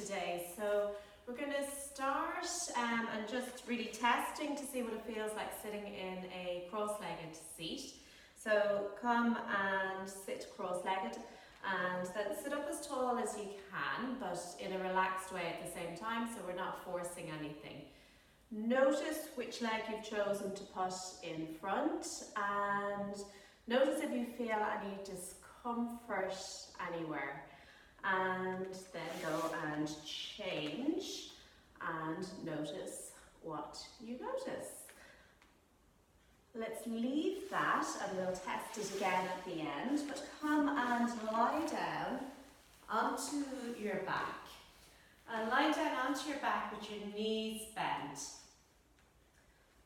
today. So we're going to start and just really testing to see what it feels like sitting in a cross-legged seat. So come and sit cross-legged and then sit up as tall as you can, but in a relaxed way at the same time, so we're not forcing anything. Notice which leg you've chosen to put in front, and notice if you feel any discomfort anywhere. And then go and change and notice what you notice. Let's leave that and we'll test it again at the end, but come and lie down onto your back. And lie down onto your back with your knees bent.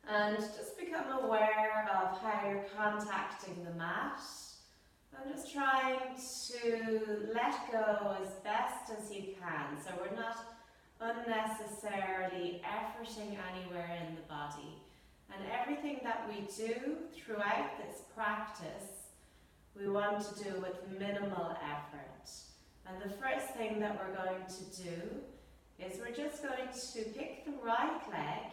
And just become aware of how you're contacting the mat. I'm just trying to let go as best as you can, so we're not unnecessarily efforting anywhere in the body. And everything that we do throughout this practice, we want to do with minimal effort. And the first thing that we're going to do is we're just going to pick the right leg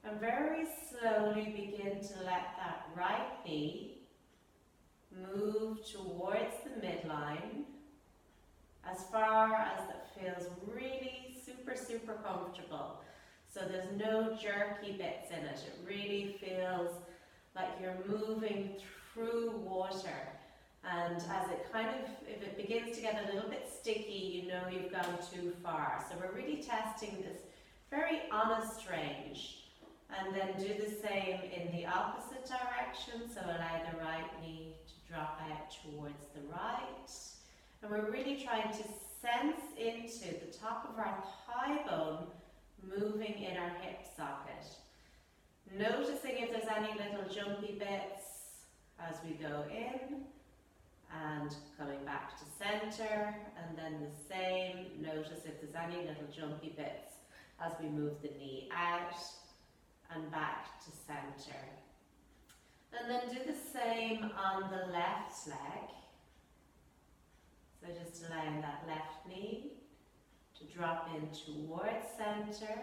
and very slowly begin to let that right knee move towards the midline as far as it feels really super comfortable. So there's no jerky bits in it. It really feels like you're moving through water. And as it if it begins to get a little bit sticky, you know you've gone too far. So we're really testing this very honest range. And then do the same in the opposite direction. So allow the right knee to drop out towards the right. And we're really trying to sense into the top of our thigh bone moving in our hip socket. Noticing if there's any little jumpy bits as we go in and coming back to center, and then the same, notice if there's any little jumpy bits as we move the knee out and back to center. And then do the same on the left leg. So just allowing that left knee to drop in towards center.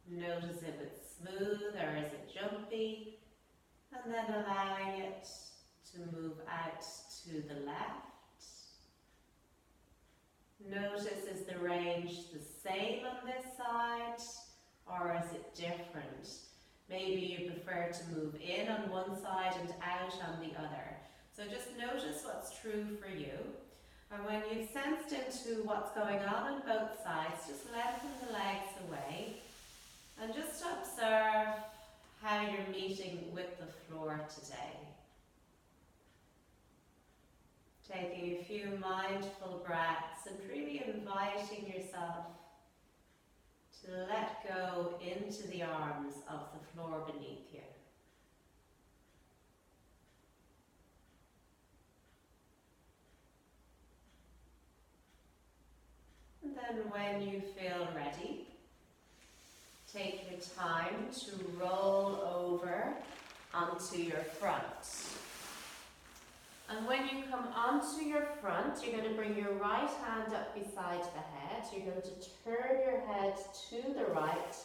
Notice if it's smooth or is it jumpy. And then allowing it to move out to the left. Notice, is the range the same on this side or is it different? Maybe you prefer to move in on one side and out on the other. So just notice what's true for you. And when you've sensed into what's going on both sides, just lengthen the legs away and just observe how you're meeting with the floor today. Taking a few mindful breaths and really inviting yourself to let go into the arms of the floor beneath you. And then when you feel ready, take your time to roll over onto your front. And when you come onto your front, you're going to bring your right hand up beside the head. You're going to turn your head to the right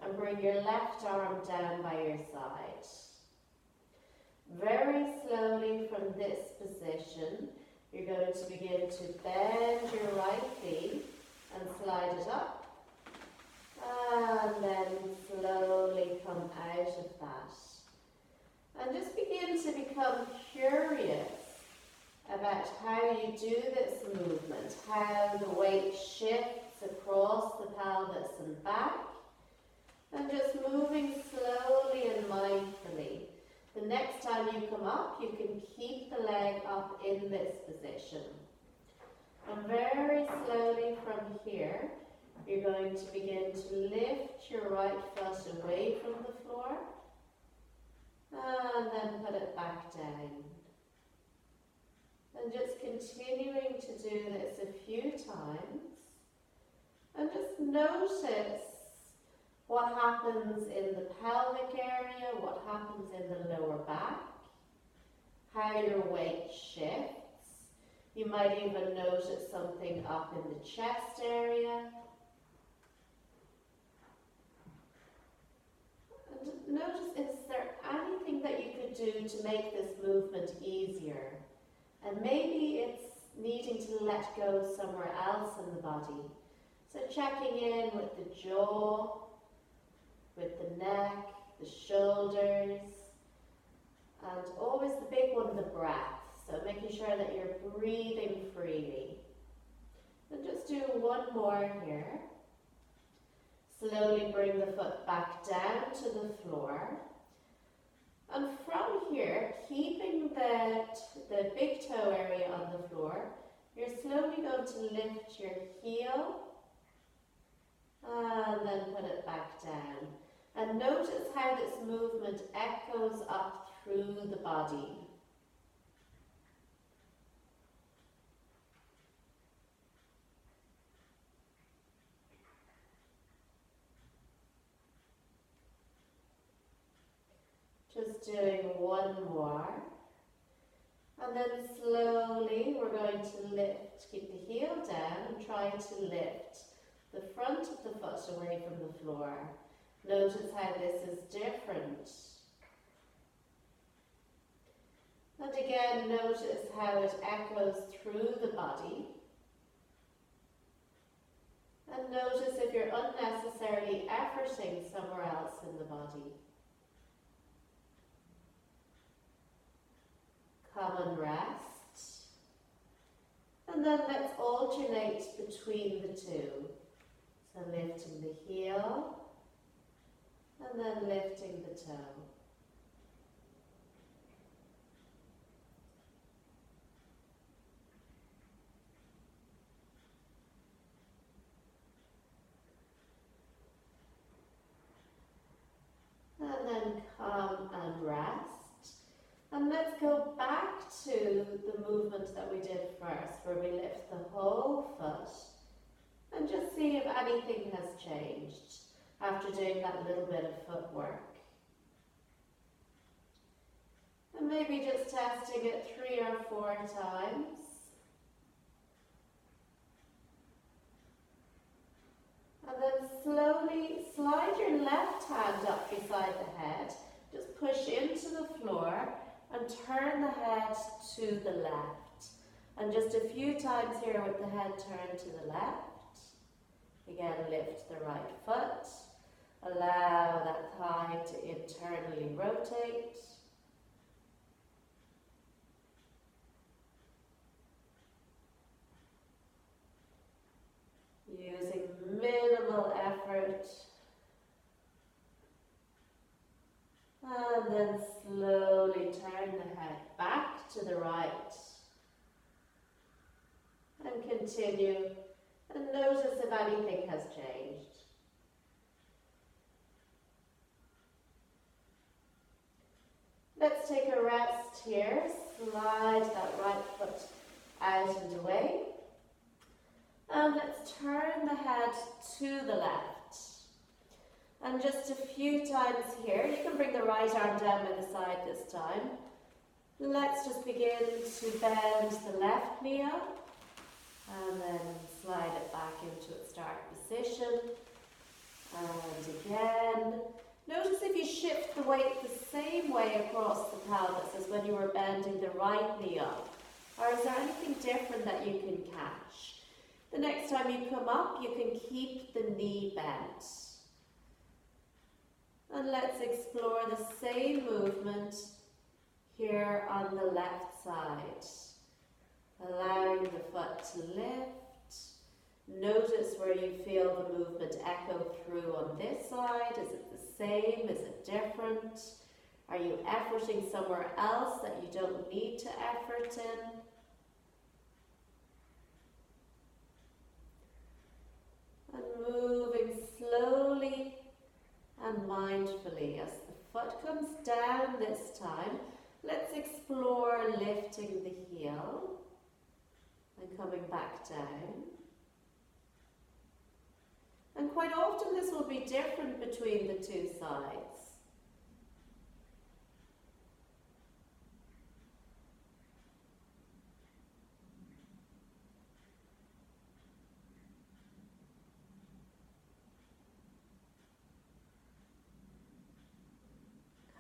and bring your left arm down by your side. Very slowly from this position, you're going to begin to bend your right knee and slide it up. And then slowly come out of that. And just begin to become curious about how you do this movement, how the weight shifts across the pelvis and back, and just moving slowly and mindfully. The next time you come up, you can keep the leg up in this position. And very slowly from here, you're going to begin to lift your right foot away from the floor, and then put it back down. And just continuing to do this a few times. And just notice what happens in the pelvic area, what happens in the lower back, how your weight shifts. You might even notice something up in the chest area. And notice, is there anything that you could do to make this movement easier? And maybe it's needing to let go somewhere else in the body. So checking in with the jaw, with the neck, the shoulders, and always the big one, the breath. So making sure that you're breathing freely. And just do one more here. Slowly bring the foot back down to the floor. And from here, keeping the big toe area on the floor, you're slowly going to lift your heel and then put it back down. And notice how this movement echoes up through the body. Just doing one more. And then slowly we're going to lift, keep the heel down and try to lift the front of the foot away from the floor. Notice how this is different. And again, notice how it echoes through the body. And notice if you're unnecessarily efforting somewhere else in the body. Come and rest. And then let's alternate between the two. So lifting the heel and then lifting the toe. And then come and rest. And let's go back to the movement that we did first, where we lift the whole foot and just see if anything has changed after doing that little bit of footwork. And maybe just testing it 3 or 4 times. And then slowly slide your left hand up beside the head. Just push into the floor and turn the head to the left. And just a few times here with the head turned to the left. Again, lift the right foot. Allow that thigh to internally rotate. Using minimal effort. And then slowly turn the head back to the right. And continue. And notice if anything has changed. Let's take a rest here. Slide that right foot out and away. And let's turn the head to the left. And just a few times here, you can bring the right arm down by the side this time. Let's just begin to bend the left knee up. And then slide it back into its start position. And again. Notice if you shift the weight the same way across the pelvis as when you were bending the right knee up. Or is there anything different that you can catch? The next time you come up, you can keep the knee bent. And let's explore the same movement here on the left side. Allowing the foot to lift. Notice where you feel the movement echo through on this side. Is it the same? Is it different? Are you efforting somewhere else that you don't need to effort in? And moving slowly and mindfully as the foot comes down this time. Let's explore lifting the heel and coming back down. And quite often this will be different between the two sides.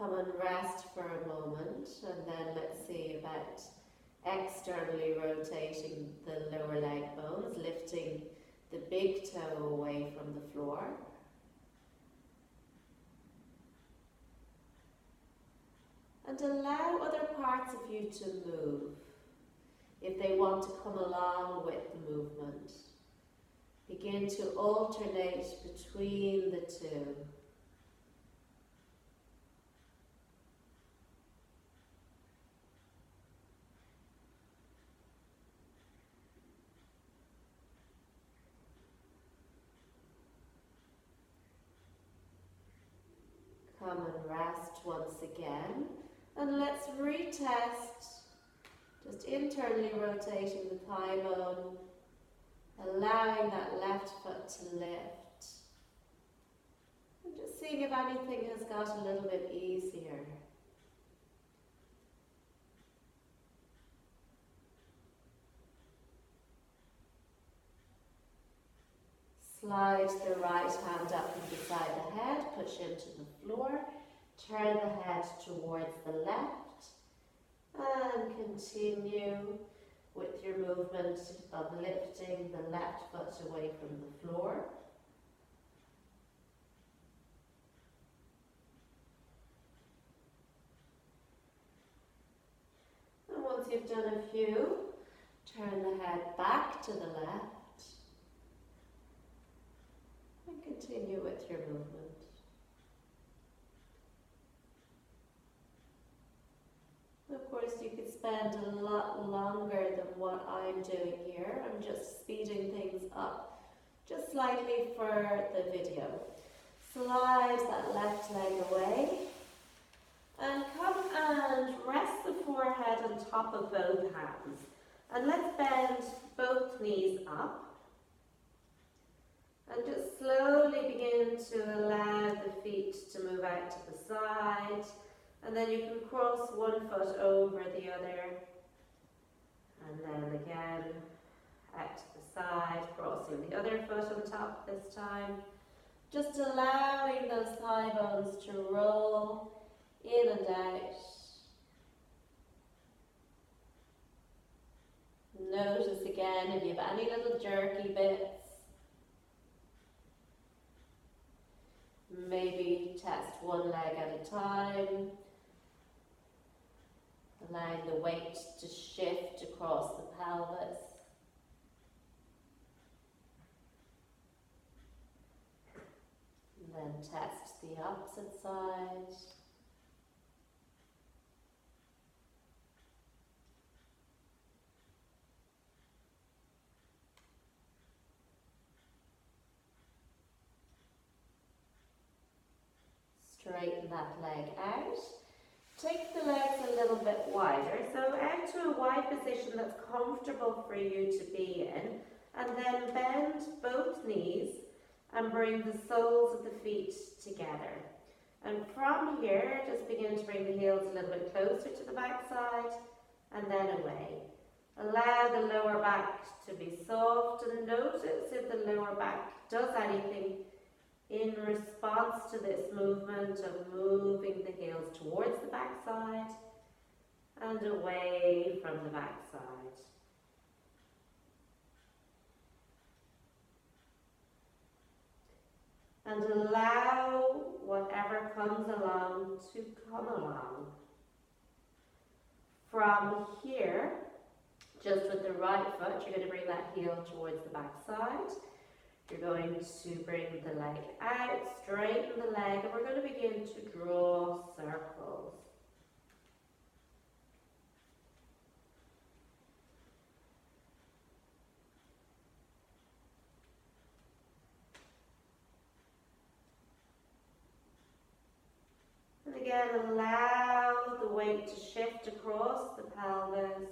Come and rest for a moment, and then let's see about externally rotating the lower leg bones, lifting the big toe away from the floor. And allow other parts of you to move if they want to come along with the movement. Begin to alternate between the two. Come and rest once again, and let's retest, just internally rotating the thigh bone, allowing that left foot to lift, and just seeing if anything has got a little bit easier. Slide the right hand up and beside the head, push into the floor, turn the head towards the left, and continue with your movement of lifting the left foot away from the floor. And once you've done a few, turn the head back to the left. And continue with your movement. Of course, you could spend a lot longer than what I'm doing here. I'm just speeding things up just slightly for the video. Slide that left leg away and come and rest the forehead on top of both hands. And let's bend both knees up. And just slowly begin to allow the feet to move out to the side. And then you can cross one foot over the other. And then again, out to the side, crossing the other foot on top this time. Just allowing those thigh bones to roll in and out. Notice again if you have any little jerky bits. Maybe test one leg at a time, allowing the weight to shift across the pelvis. And then test the opposite side. Straighten that leg out. Take the legs a little bit wider, so out to a wide position that's comfortable for you to be in, and then bend both knees and bring the soles of the feet together. And from here, just begin to bring the heels a little bit closer to the back side and then away. Allow the lower back to be soft, and notice if the lower back does anything in response to this movement of moving the heels towards the back side and away from the back side. And allow whatever comes along to come along. From here, just with the right foot, you're going to bring that heel towards the back side. You're going to bring the leg out, straighten the leg, and we're going to begin to draw circles. And again, allow the weight to shift across the pelvis.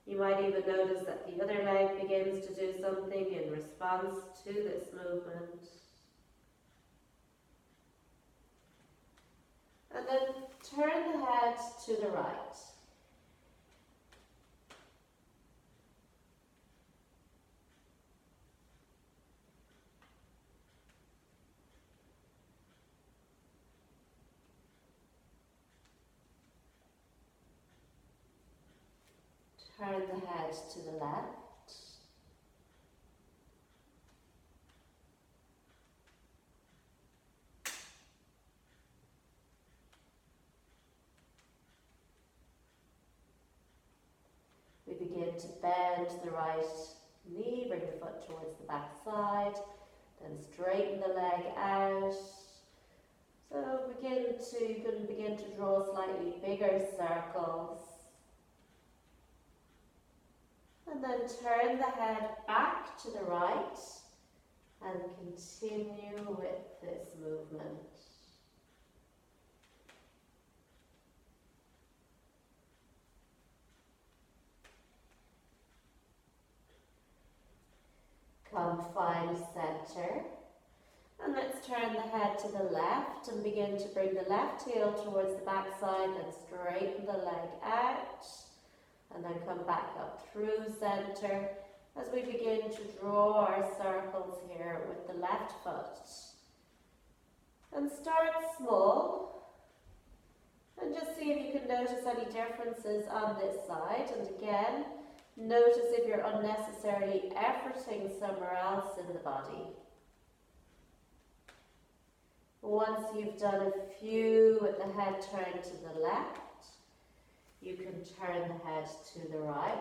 You might even notice that the other leg begins to do something in response to this movement. And then turn the head to the right. turn the head to the left. We begin to bend the right knee, bring the foot towards the back side, then straighten the leg out. So you can begin to draw slightly bigger circles. And then turn the head back to the right and continue with this movement. Come find center. And let's turn the head to the left and begin to bring the left heel towards the back side, then straighten the leg out. And then come back up through center as we begin to draw our circles here with the left foot. And start small. And just see if you can notice any differences on this side. And again, notice if you're unnecessarily efforting somewhere else in the body. Once you've done a few with the head turned to the left, you can turn the head to the right.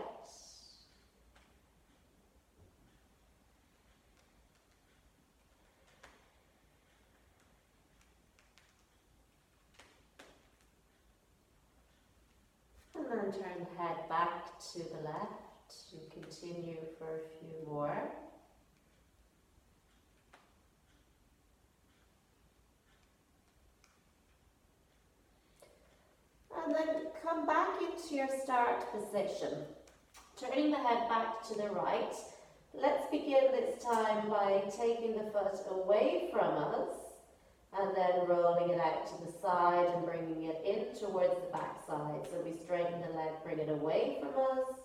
And then turn the head back to the left and continue for a few more. And then come back into your start position. Turning the head back to the right. Let's begin this time by taking the foot away from us and then rolling it out to the side and bringing it in towards the back side. So we straighten the leg, bring it away from us.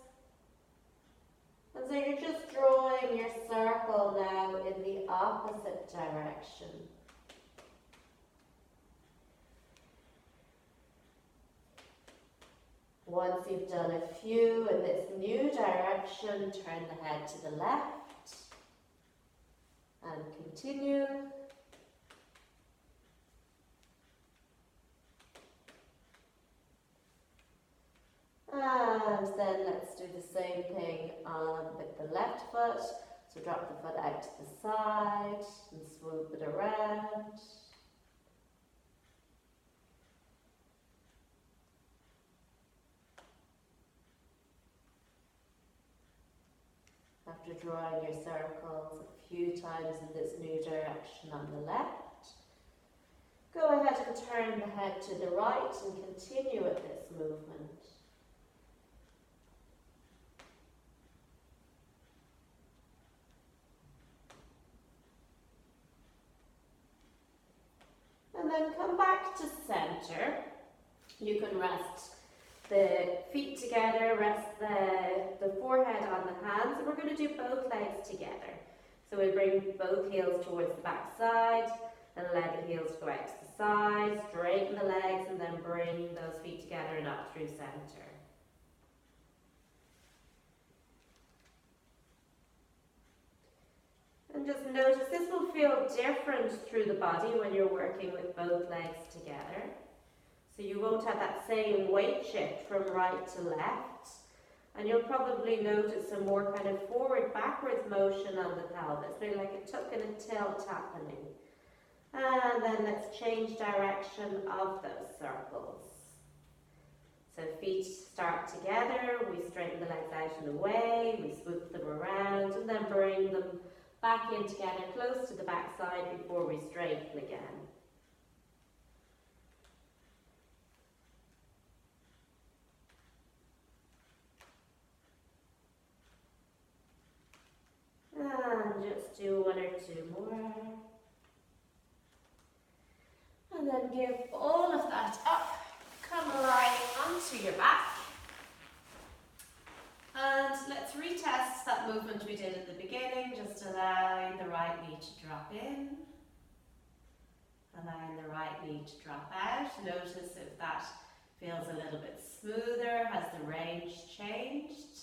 And so you're just drawing your circle now in the opposite direction. Once you've done a few in this new direction, turn the head to the left and continue. And then let's do the same thing with the left foot. So drop the foot out to the side and swoop it around. After drawing your circles a few times in this new direction on the left, go ahead and turn the head to the right and continue with this movement. And then come back to center. You can rest the feet together, rest the forehead on the hands, and we're going to do both legs together. So we bring both heels towards the back side, and let the heels go out to the side, straighten the legs, and then bring those feet together and up through center. And just notice this will feel different through the body when you're working with both legs together. So you won't have that same weight shift from right to left. And you'll probably notice a more kind of forward-backwards motion on the pelvis, maybe like a tuck and a tilt happening. And then let's change direction of those circles. So feet start together, we straighten the legs out and away, we swoop them around, and then bring them back in together, close to the back side before we straighten again. And just do one or two more. And then give all of that up. Come lie onto your back. And let's retest that movement we did at the beginning, just allowing the right knee to drop in. Allowing the right knee to drop out. Notice if that Feels a little bit smoother. Has the range changed?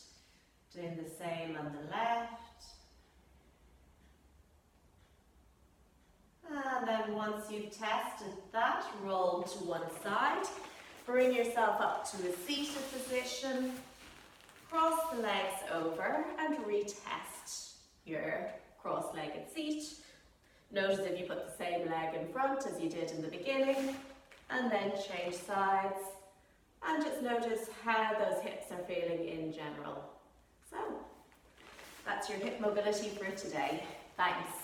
Doing the same on the left. And then once you've tested that, roll to one side. Bring yourself up to a seated position. Cross the legs over and retest your cross-legged seat. Notice if you put the same leg in front as you did in the beginning, and then change sides. And just notice how those hips are feeling in general. So, that's your hip mobility for today. Thanks.